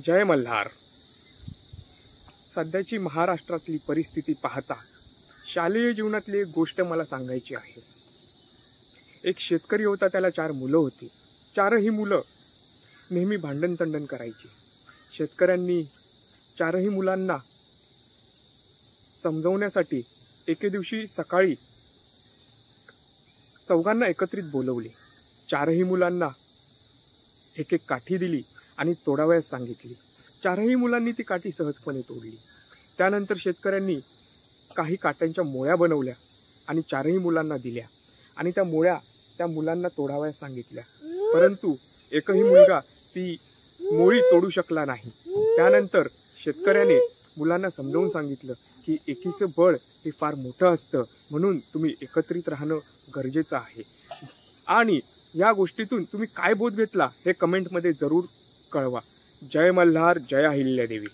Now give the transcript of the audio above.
जय मल्हार. सध्याची महाराष्ट्रातली परिस्थिती पाहता शालेय जीवनातली एक गोष्ट मला सांगायची आहे. एक शेतकरी होता, त्याला 4 मुलं होती. 4ही मुलं नेहमी भांडण-तंडण करायची. शेतकऱ्यांनी 4ही मुलांना समजवण्यासाठी एके दिवशी सकाळी चौघांना एकत्रित बोलवले. 4ही मुलांना एक एक काठी दिली आणि तोडावयास सांगितली. 4ही मुलांनी ती काठी सहजपणे तोडली. त्यानंतर शेतकऱ्यांनी काही काट्यांच्या मोळ्या बनवल्या आणि 4ही मुलांना दिल्या आणि त्या मोळ्या त्या मुलांना तोडावयास सांगितल्या. परंतु एकही मुलगा ती मोळी तोडू शकला नाही. त्यानंतर शेतकऱ्याने मुलांना समजावून सांगितलं की एकीचं बळ हे फार मोठं असतं, म्हणून तुम्ही एकत्रित राहणं गरजेचं आहे. आणि या गोष्टीतून तुम्ही काय बोध घेतला हे कमेंटमध्ये जरूर कळवा. जय मल्हार, जय अहिल्यादेवी.